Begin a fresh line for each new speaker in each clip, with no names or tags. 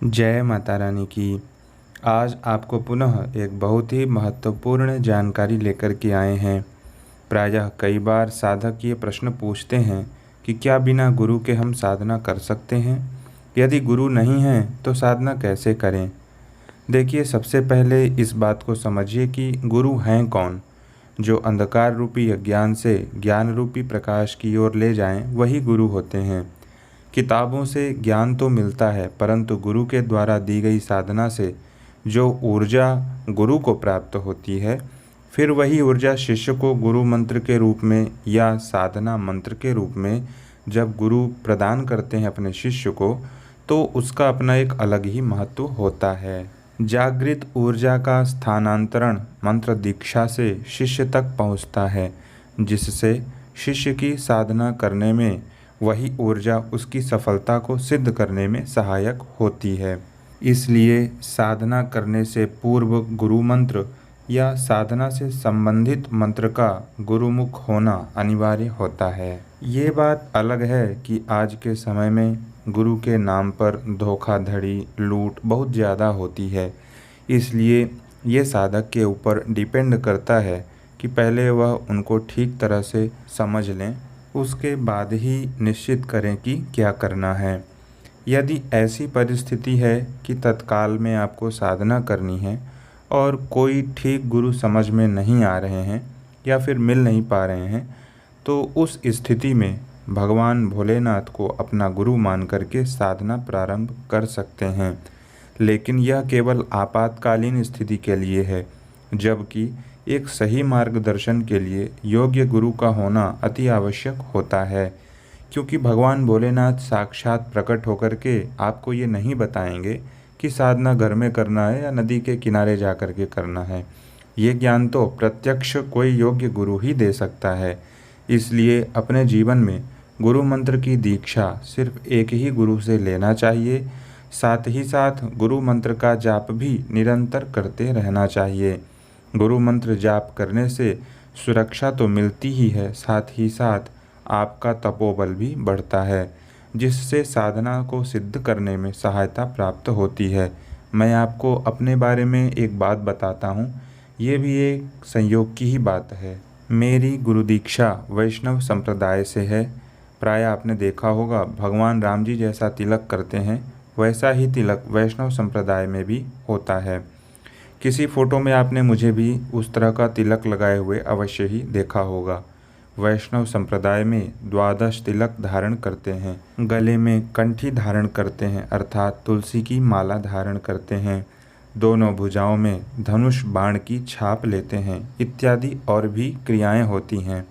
जय माता रानी की। आज आपको पुनः एक बहुत ही महत्वपूर्ण जानकारी लेकर के आए हैं। प्रायः कई बार साधक ये प्रश्न पूछते हैं कि क्या बिना गुरु के हम साधना कर सकते हैं? यदि गुरु नहीं हैं तो साधना कैसे करें? देखिए, सबसे पहले इस बात को समझिए कि गुरु हैं कौन। जो अंधकार रूपी अज्ञान से ज्ञान रूपी प्रकाश की ओर ले जाएं, वही गुरु होते हैं। किताबों से ज्ञान तो मिलता है, परंतु गुरु के द्वारा दी गई साधना से जो ऊर्जा गुरु को प्राप्त होती है, फिर वही ऊर्जा शिष्य को गुरु मंत्र के रूप में या साधना मंत्र के रूप में जब गुरु प्रदान करते हैं अपने शिष्य को, तो उसका अपना एक अलग ही महत्व होता है। जागृत ऊर्जा का स्थानांतरण मंत्र दीक्षा से शिष्य तक पहुंचता है, जिससे शिष्य की साधना करने में वही ऊर्जा उसकी सफलता को सिद्ध करने में सहायक होती है। इसलिए साधना करने से पूर्व गुरु मंत्र या साधना से संबंधित मंत्र का गुरुमुख होना अनिवार्य होता है। ये बात अलग है कि आज के समय में गुरु के नाम पर धोखाधड़ी, लूट बहुत ज़्यादा होती है। इसलिए ये साधक के ऊपर डिपेंड करता है कि पहले वह उनको ठीक तरह से समझ लें, उसके बाद ही निश्चित करें कि क्या करना है। यदि ऐसी परिस्थिति है कि तत्काल में आपको साधना करनी है और कोई ठीक गुरु समझ में नहीं आ रहे हैं या फिर मिल नहीं पा रहे हैं, तो उस स्थिति में भगवान भोलेनाथ को अपना गुरु मान करके साधना प्रारंभ कर सकते हैं। लेकिन यह केवल आपातकालीन स्थिति के लिए है, जबकि एक सही मार्गदर्शन के लिए योग्य गुरु का होना अति आवश्यक होता है। क्योंकि भगवान भोलेनाथ साक्षात प्रकट होकर के आपको ये नहीं बताएंगे कि साधना घर में करना है या नदी के किनारे जा कर के करना है। ये ज्ञान तो प्रत्यक्ष कोई योग्य गुरु ही दे सकता है। इसलिए अपने जीवन में गुरु मंत्र की दीक्षा सिर्फ एक ही गुरु से लेना चाहिए। साथ ही साथ गुरु मंत्र का जाप भी निरंतर करते रहना चाहिए। गुरु मंत्र जाप करने से सुरक्षा तो मिलती ही है, साथ ही साथ आपका तपोबल भी बढ़ता है, जिससे साधना को सिद्ध करने में सहायता प्राप्त होती है। मैं आपको अपने बारे में एक बात बताता हूँ, ये भी एक संयोग की ही बात है। मेरी गुरु दीक्षा वैष्णव संप्रदाय से है। प्राय आपने देखा होगा, भगवान राम जी जैसा तिलक करते हैं, वैसा ही तिलक वैष्णव संप्रदाय में भी होता है। किसी फोटो में आपने मुझे भी उस तरह का तिलक लगाए हुए अवश्य ही देखा होगा। वैष्णव संप्रदाय में 12 तिलक धारण करते हैं, गले में कंठी धारण करते हैं अर्थात तुलसी की माला धारण करते हैं, दोनों भुजाओं में धनुष बाण की छाप लेते हैं, इत्यादि और भी क्रियाएं होती हैं।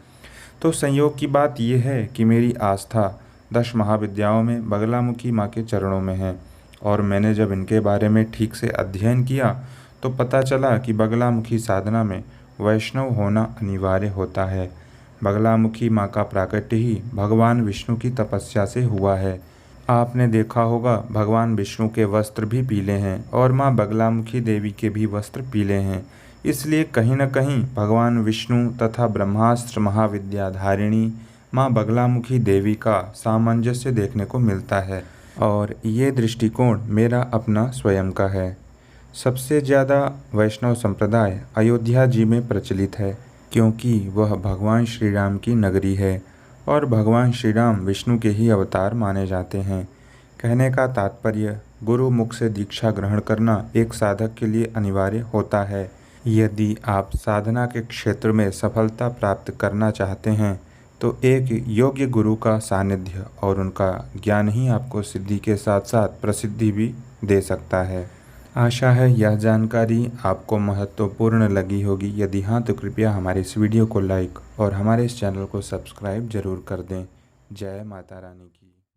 तो संयोग की बात यह है कि मेरी आस्था 10 महाविद्याओं में बगलामुखी माँ के चरणों में है, और मैंने जब इनके बारे में ठीक से अध्ययन किया तो पता चला कि बगलामुखी साधना में वैष्णव होना अनिवार्य होता है। बगलामुखी माँ का प्राकट्य ही भगवान विष्णु की तपस्या से हुआ है। आपने देखा होगा, भगवान विष्णु के वस्त्र भी पीले हैं और माँ बगलामुखी देवी के भी वस्त्र पीले हैं। इसलिए कहीं न कहीं भगवान विष्णु तथा ब्रह्मास्त्र महाविद्याधारिणी माँ बगलामुखी देवी का सामंजस्य देखने को मिलता है, और ये दृष्टिकोण मेरा अपना स्वयं का है। सबसे ज़्यादा वैष्णव संप्रदाय अयोध्या जी में प्रचलित है, क्योंकि वह भगवान श्री राम की नगरी है और भगवान श्री राम विष्णु के ही अवतार माने जाते हैं। कहने का तात्पर्य, गुरु मुख से दीक्षा ग्रहण करना एक साधक के लिए अनिवार्य होता है। यदि आप साधना के क्षेत्र में सफलता प्राप्त करना चाहते हैं, तो एक योग्य गुरु का सानिध्य और उनका ज्ञान ही आपको सिद्धि के साथ साथ प्रसिद्धि भी दे सकता है। आशा है यह जानकारी आपको महत्वपूर्ण लगी होगी। यदि हाँ, तो कृपया हमारे इस वीडियो को लाइक और हमारे इस चैनल को सब्सक्राइब जरूर कर दें। जय माता रानी की।